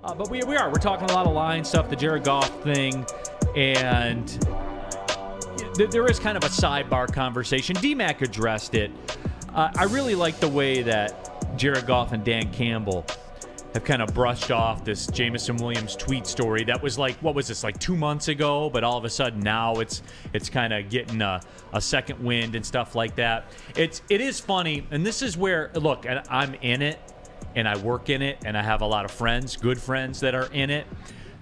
But we're talking a lot of line stuff, the Jared Goff thing, and there is kind of a sidebar conversation. D-Mac addressed it. I really like the way that Jared Goff and Dan Campbell have kind of brushed off this Jameson Williams tweet story that was like, what was this, like 2 months ago? But all of a sudden now it's kind of getting a second wind and stuff like that. It is funny, and this is where, look, I'm in it, and I work in it, and I have a lot of friends, good friends that are in it.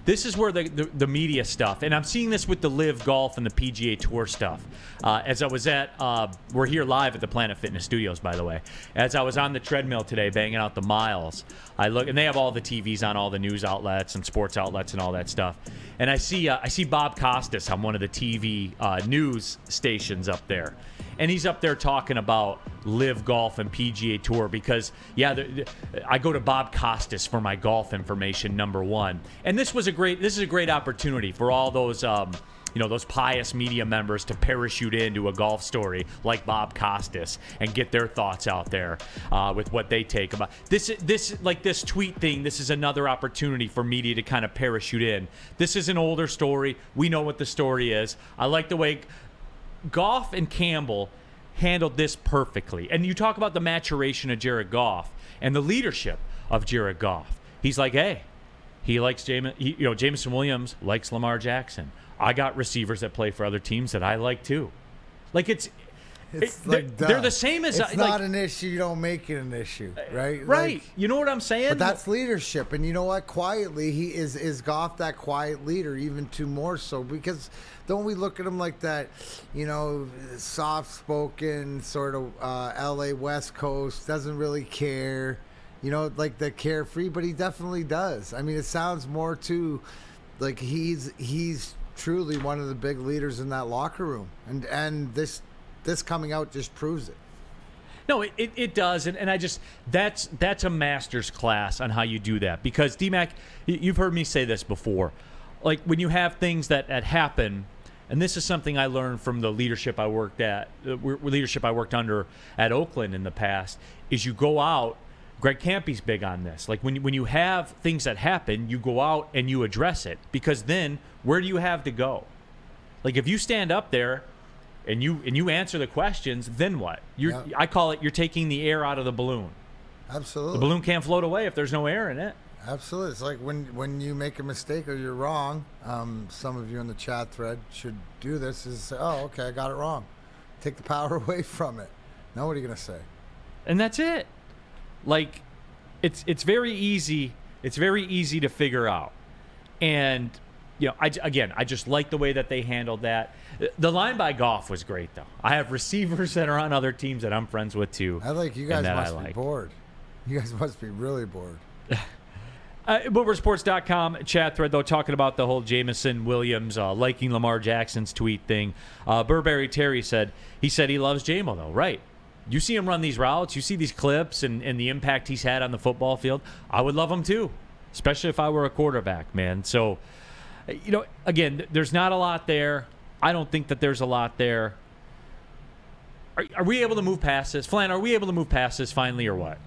This is where the media stuff, and I'm seeing this with the Live Golf and the PGA Tour stuff. As I was we're here live at the Planet Fitness Studios, by the way. As I was on the treadmill today, banging out the miles, I look, and they have all the TVs on all the news outlets and sports outlets and all that stuff. And I see Bob Costas on one of the TV news stations up there. And he's up there talking about Live Golf and PGA Tour because, I go to Bob Costas for my golf information, number one. And this is a great opportunity for all those, those pious media members to parachute into a golf story like Bob Costas and get their thoughts out there with what they take about this tweet thing. This is another opportunity for media to kind of parachute in. This is an older story. We know what the story is. I like the way Goff and Campbell handled this perfectly. And you talk about the maturation of Jared Goff and the leadership of Jared Goff. He's like, hey, he likes Jameson Williams likes Lamar Jackson. I got receivers that play for other teams that I like too. Like they're the same as it's not an issue. You don't make it an issue, right? Right. You know what I'm saying? But that's leadership, and you know what? Quietly, he is Goff that quiet leader, even too more so because don't we look at him like that? Soft-spoken sort of L.A. West Coast, doesn't really care. Like the carefree, but he definitely does. I mean, it sounds more too like he's truly one of the big leaders in that locker room, and this coming out just proves it. No, it does, and I just that's a master's class on how you do that because D-Mac, you've heard me say this before, like when you have things that happen, and this is something I learned from the leadership I worked under at Oakland in the past, is you go out. Greg Campy's big on this. Like when you have things that happen, you go out and you address it because then where do you have to go? Like if you stand up there and you answer the questions, then what? I call it you're taking the air out of the balloon. Absolutely. The balloon can't float away if there's no air in it. Absolutely. It's like when you make a mistake or you're wrong, some of you in the chat thread should do this is say, oh, okay, I got it wrong. Take the power away from it. Now what are you going to say? And that's it. Like, it's very easy. It's very easy to figure out. And, I just like the way that they handled that. The line by Goff was great, though. I have receivers that are on other teams that I'm friends with, too. You guys must be bored. You guys must be really bored. WoodwardSports.com chat thread, though, talking about the whole Jameson Williams liking Lamar Jackson's tweet thing. Burberry Terry said he loves J-Mo, though, right? You see him run these routes, you see these clips and the impact he's had on the football field. I would love him too, especially if I were a quarterback, man. So, again, there's not a lot there. I don't think that there's a lot there. Are we able to move past this? Flan, are we able to move past this finally or what?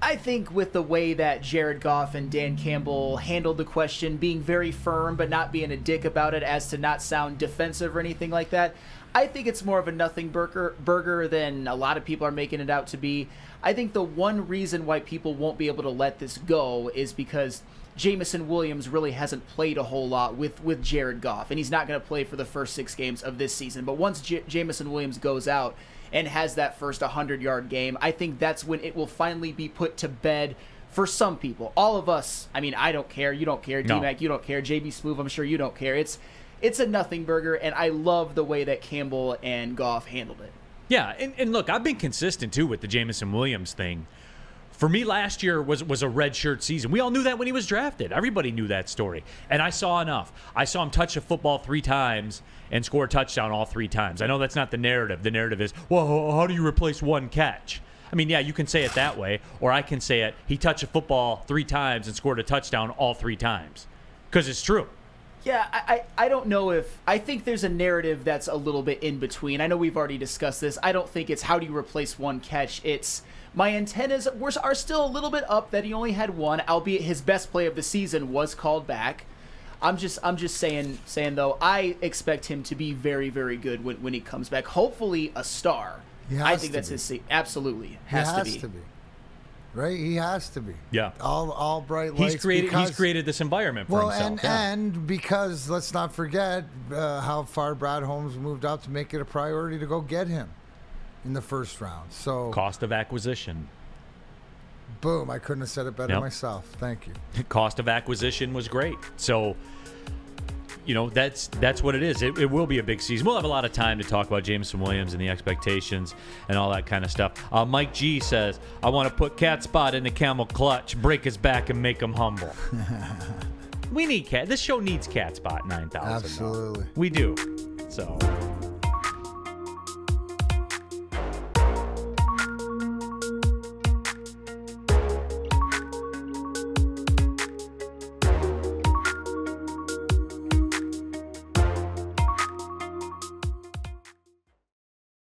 I think with the way that Jared Goff and Dan Campbell handled the question, being very firm but not being a dick about it as to not sound defensive or anything like that, I think it's more of a nothing burger than a lot of people are making it out to be. I think the one reason why people won't be able to let this go is because Jameson Williams really hasn't played a whole lot with Jared Goff, and he's not going to play for the first 6 games of this season. But once Jameson Williams goes out and has that first 100-yard game, I think that's when it will finally be put to bed for some people. All of us, I mean, I don't care. You don't care. No. D-Mac, you don't care. JB Smoove, I'm sure you don't care. It's a nothing burger, and I love the way that Campbell and Goff handled it. Yeah, and look, I've been consistent, too, with the Jameson Williams thing. For me, last year was a redshirt season. We all knew that when he was drafted. Everybody knew that story. And I saw enough. I saw him touch a football 3 times and score a touchdown all 3 times. I know that's not the narrative. The narrative is, well, how do you replace one catch? I mean, yeah, you can say it that way, or I can say it, he touched a football 3 times and scored a touchdown all 3 times. Because it's true. Yeah, I don't know if – I think there's a narrative that's a little bit in between. I know we've already discussed this. I don't think it's how do you replace one catch. It's my antennas are still a little bit up that he only had one, albeit his best play of the season was called back. I'm just saying though, I expect him to be very, very good when he comes back. Hopefully a star. I think that's his seat. Absolutely. Has to be. Right, he has to be. Yeah, all bright lights. He's created this environment for himself. And because let's not forget how far Brad Holmes moved out to make it a priority to go get him in the first round. So cost of acquisition. Boom! I couldn't have said it better myself. Thank you. Cost of acquisition was great. So, that's what it is. It will be a big season. We'll have a lot of time to talk about Jameson Williams and the expectations and all that kind of stuff. Mike G says, I want to put Cat Spot in the camel clutch, break his back, and make him humble. We need Cat. This show needs Cat Spot 9,000. Absolutely. We do. So...